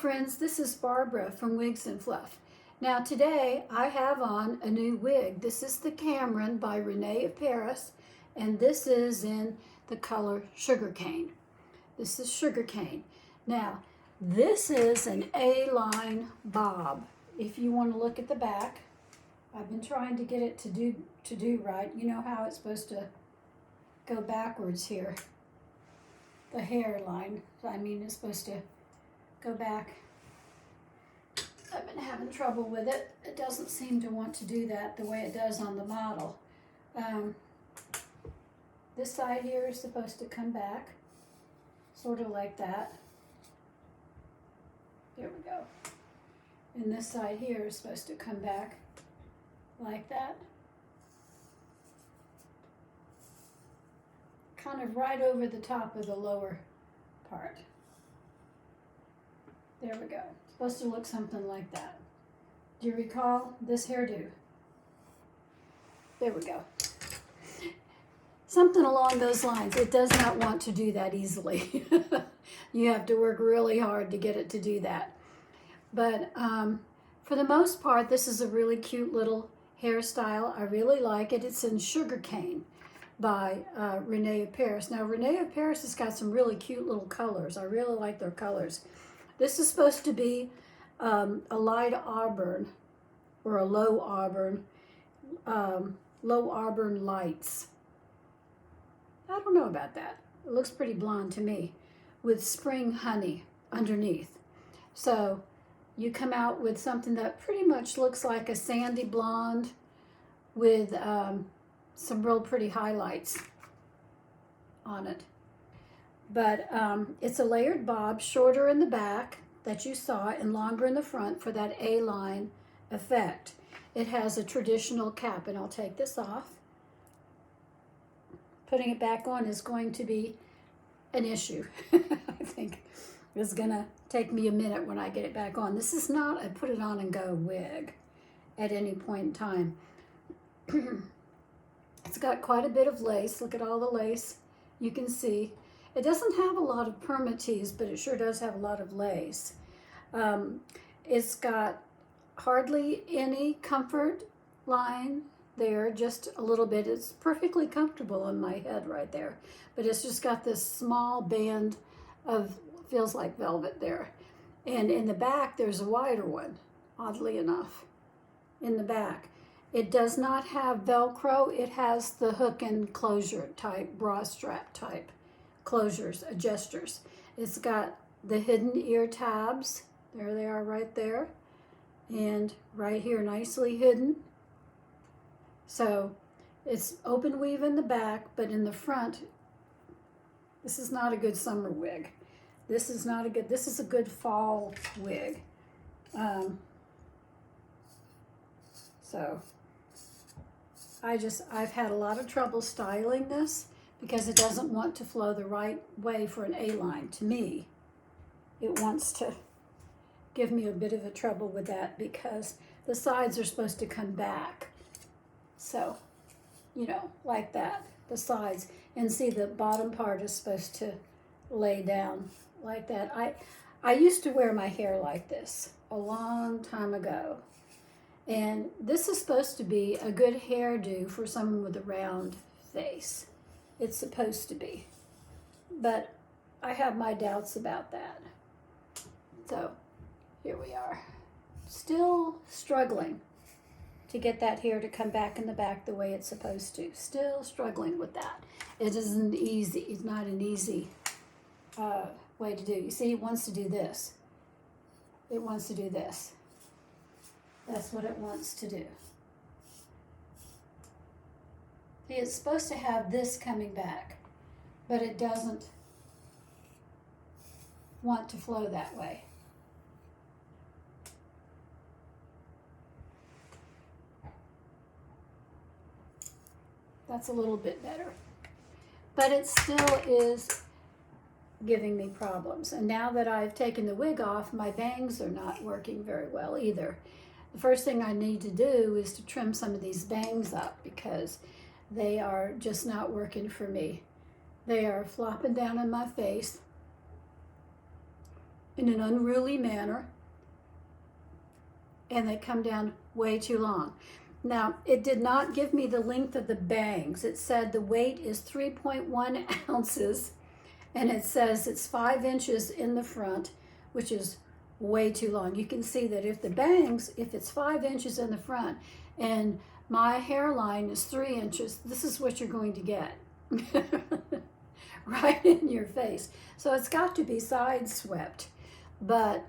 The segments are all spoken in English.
friends, this is Barbara from Wigs and Fluff. Now today I have on a new wig. This is the Cameron by RENE of Paris, and this is in the color Sugarcane. This is Sugarcane. Now this is an A-line bob. If you want to look at the back, I've been trying to get it to do right. You know how it's supposed to go backwards here. The hairline, I mean, it's supposed to go back. I've been having trouble with it. It doesn't seem to want to do that the way it does on the model. This side here is supposed to come back, sort of like that. There we go. And this side here is supposed to come back like that. Kind of right over the top of the lower part. There we go. It's supposed to look something like that. Do you recall this hairdo? There we go. Something along those lines. It does not want to do that easily. You have to work really hard to get it to do that. But for the most part, this is a really cute little hairstyle. I really like it. It's in Sugarcane by RENE of Paris. Now, RENE of Paris has got some really cute little colors. I really like their colors. This is supposed to be a light auburn or a low auburn lights. I don't know about that. It looks pretty blonde to me with spring honey underneath. So you come out with something that pretty much looks like a sandy blonde with some real pretty highlights on it. But it's a layered bob, shorter in the back that you saw and longer in the front for that A-line effect. It has a traditional cap, and I'll take this off. Putting it back on is going to be an issue. I think it's gonna take me a minute when I get it back on. This is not a put it on and go wig at any point in time. It's got quite a bit of lace. Look at all the lace you can see. It doesn't have a lot of permatease, but it sure does have a lot of lace. It's got hardly any comfort line there, just a little bit. It's perfectly comfortable on my head right there, but it's just got this small band of, feels like velvet there. And in the back, there's a wider one, oddly enough, in the back. It does not have Velcro. It has the hook and closure type, bra strap type closures, adjusters. It's got the hidden ear tabs. There they are right there. And right here, nicely hidden. So it's open weave in the back, but in the front, this is not a good summer wig. This is not a good, this is a good fall wig. So I've had a lot of trouble styling this because it doesn't want to flow the right way for an A-line. To me, it wants to give me a bit of a trouble with that because the sides are supposed to come back. So, you know, like that, the sides. And see, the bottom part is supposed to lay down like that. I used to wear my hair like this a long time ago. And this is supposed to be a good hairdo for someone with a round face. It's supposed to be. But I have my doubts about that. So here we are. Still struggling to get that hair to come back in the back the way it's supposed to. Still struggling with that. It isn't easy. It's not an easy way to do. You see, it wants to do this. It wants to do this. That's what it wants to do. See, it's supposed to have this coming back, but it doesn't want to flow that way. That's a little bit better. But it still is giving me problems. And now that I've taken the wig off, my bangs are not working very well either. The first thing I need to do is to trim some of these bangs up because they are just not working for me. They are flopping down in my face in an unruly manner, and they come down way too long. Now, it did not give me the length of the bangs. It said the weight is 3.1 ounces, and it says it's 5 inches in the front, which is way too long. You can see that if the bangs, if it's 5 inches in the front and my hairline is 3 inches, this is what you're going to get. Right in your face. So it's got to be side swept, but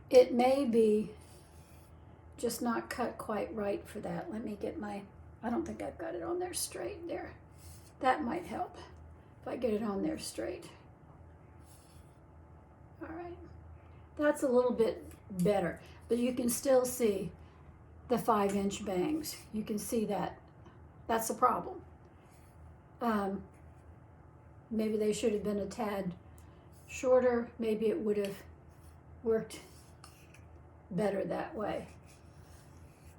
it may be just not cut quite right for that. Let me get my, I don't think I've got it on there straight there. That might help if I get it on there straight. All right, that's a little bit better, but you can still see the 5-inch bangs. You can see that. That's a problem. Maybe they should have been a tad shorter. Maybe it would have worked better that way.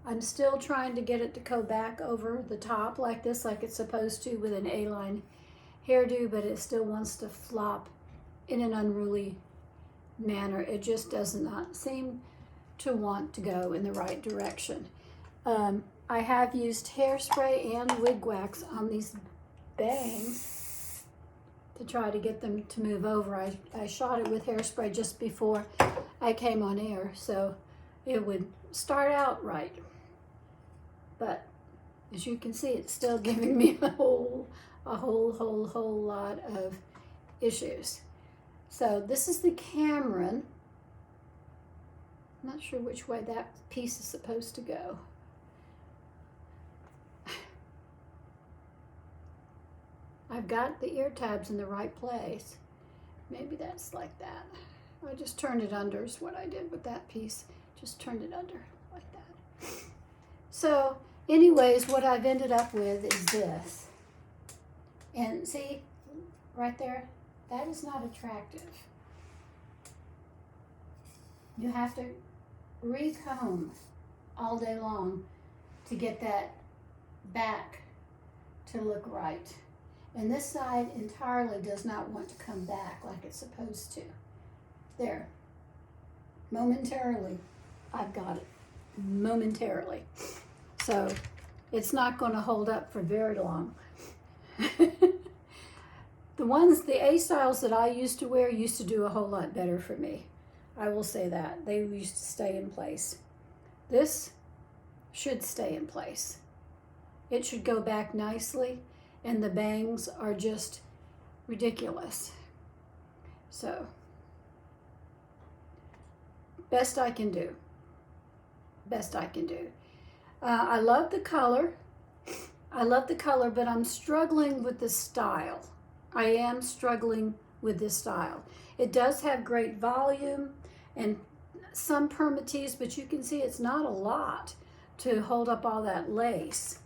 I'm still trying to get it to go back over the top like this, like it's supposed to with an A-line hairdo, but it still wants to flop in an unruly manner. It just does not seem to want to go in the right direction. I have used hairspray and wig wax on these bangs to try to get them to move over. I shot it with hairspray just before I came on air, so it would start out right. But as you can see, it's still giving me a whole lot of issues. So this is the Cameron. I'm not sure which way that piece is supposed to go. I've got the ear tabs in the right place. Maybe that's like that. I just turned it under is what I did with that piece. Just turned it under like that. So anyways, what I've ended up with is this. And see, right there, that is not attractive. You have to recomb all day long to get that back to look right. And this side entirely does not want to come back like it's supposed to. There. Momentarily, I've got it. Momentarily. So it's not going to hold up for very long. The A styles that I used to wear used to do a whole lot better for me. I will say that. They used to stay in place. This should stay in place. It should go back nicely, and the bangs are just ridiculous. So, best I can do. Best I can do. I love the color. I love the color, but I'm struggling with the style. I am struggling with this style. It does have great volume and some permatease, but you can see it's not a lot to hold up all that lace.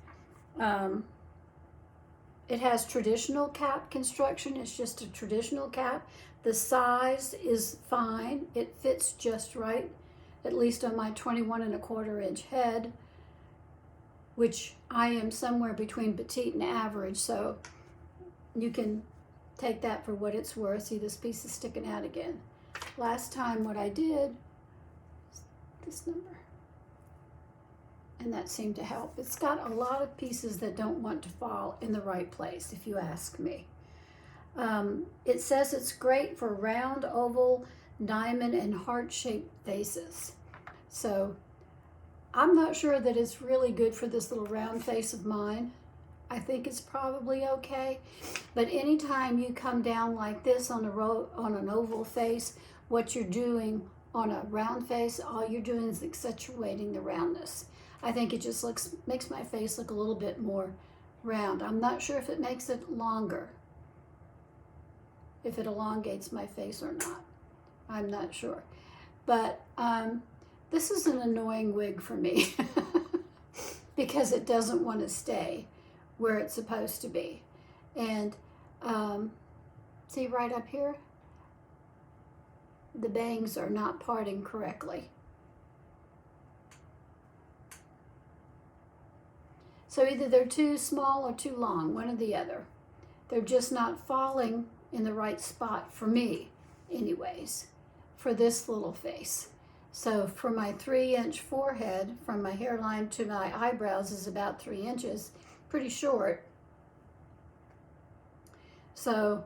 It has traditional cap construction. It's just a traditional cap. The size is fine. It fits just right, at least on my 21¼ inch head, which I am somewhere between petite and average, so you can take that for what it's worth. See, this piece is sticking out again. Last time what I did, this number, and that seemed to help. It's got a lot of pieces that don't want to fall in the right place, if you ask me. It says it's great for round, oval, diamond, and heart-shaped faces. So I'm not sure that it's really good for this little round face of mine. I think it's probably okay, but anytime you come down like this on an oval face, what you're doing on a round face, all you're doing is accentuating the roundness. I think it just makes my face look a little bit more round. I'm not sure if it makes it longer, if it elongates my face or not. I'm not sure. But this is an annoying wig for me because it doesn't want to stay where it's supposed to be. And see right up here, the bangs are not parting correctly. So either they're too small or too long, one or the other. They're just not falling in the right spot for me, anyways. for this little face. So for my 3-inch forehead, from my hairline to my eyebrows is about 3 inches, pretty short. So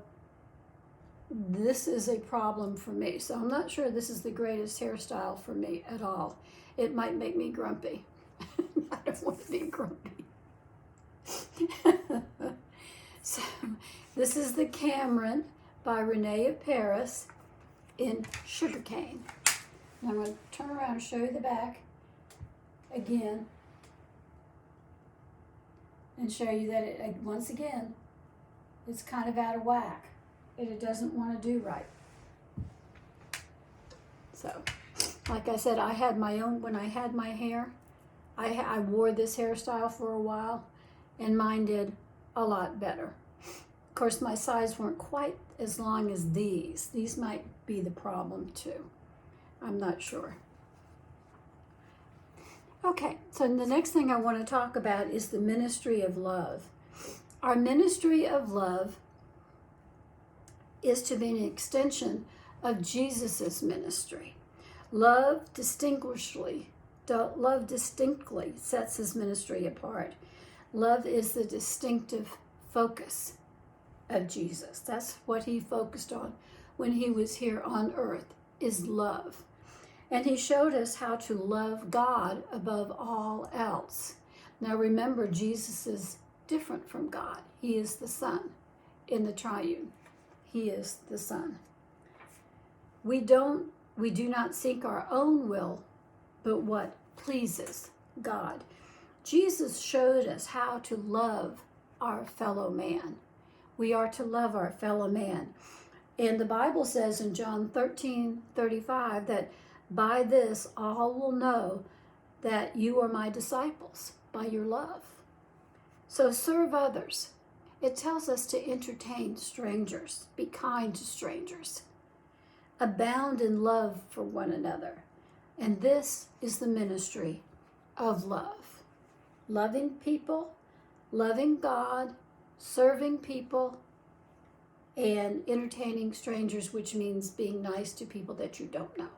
this is a problem for me. So I'm not sure this is the greatest hairstyle for me at all. It might make me grumpy. I don't want to be grumpy. So this is the Cameron by RENE of Paris in sugarcane. Now I'm going to turn around and show you the back again and show you that it, once again, it's kind of out of whack. It doesn't want to do right. So, like I said, I had my own, when I had my hair, I wore this hairstyle for a while, and mine did a lot better. Of course, my sides weren't quite as long as these. These might be the problem too. I'm not sure. Okay, so the next thing I want to talk about is the ministry of love. Our ministry of love is to be an extension of Jesus's ministry. Love distinctly sets his ministry apart. Love is the distinctive focus of Jesus. That's what he focused on when he was here on earth, is love. And he showed us how to love God above all else. Now remember, Jesus is different from God. He is the Son in the triune. He is the Son. We do not seek our own will, but what pleases God. Jesus showed us how to love our fellow man. We are to love our fellow man. And the Bible says in John 13:35 that by this all will know that you are my disciples, by your love. So serve others. It tells us to entertain strangers, be kind to strangers, abound in love for one another. And this is the ministry of love. Loving people, loving God, serving people, and entertaining strangers, which means being nice to people that you don't know.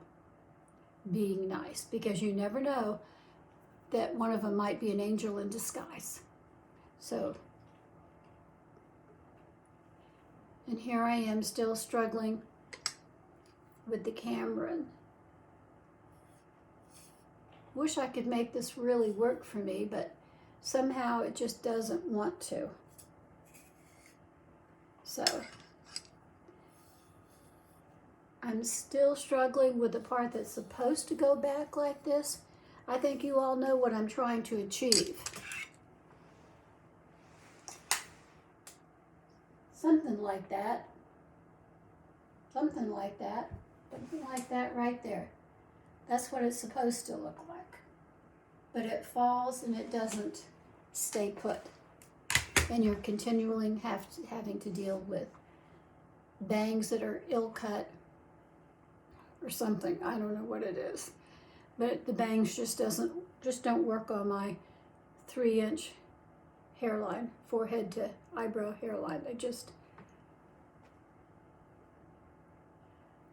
Being nice, because you never know that one of them might be an angel in disguise. So, and here I am still struggling with the Cameron. Wish I could make this really work for me, but somehow it just doesn't want to. So, I'm still struggling with the part that's supposed to go back like this. I think you all know what I'm trying to achieve. Something like that. Something like that. Something like that right there. That's what it's supposed to look like. But it falls and it doesn't stay put. And you're continually having to deal with bangs that are ill-cut or something. I don't know what it is. But the bangs just don't work on my 3-inch hairline, forehead to eyebrow hairline.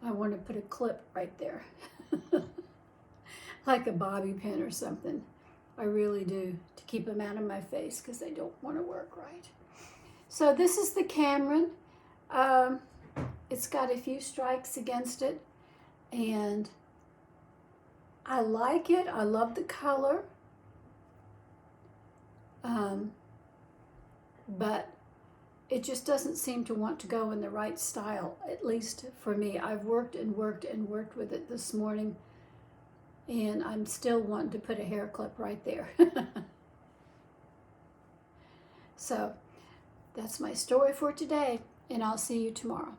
I want to put a clip right there. Like a bobby pin or something. I really do, to keep them out of my face because they don't want to work right. So this is the Cameron. It's got a few strikes against it, and I like it. I love the color. But it just doesn't seem to want to go in the right style, at least for me. I've worked and worked and worked with it this morning, and I'm still wanting to put a hair clip right there. So that's my story for today, and I'll see you tomorrow. Bye.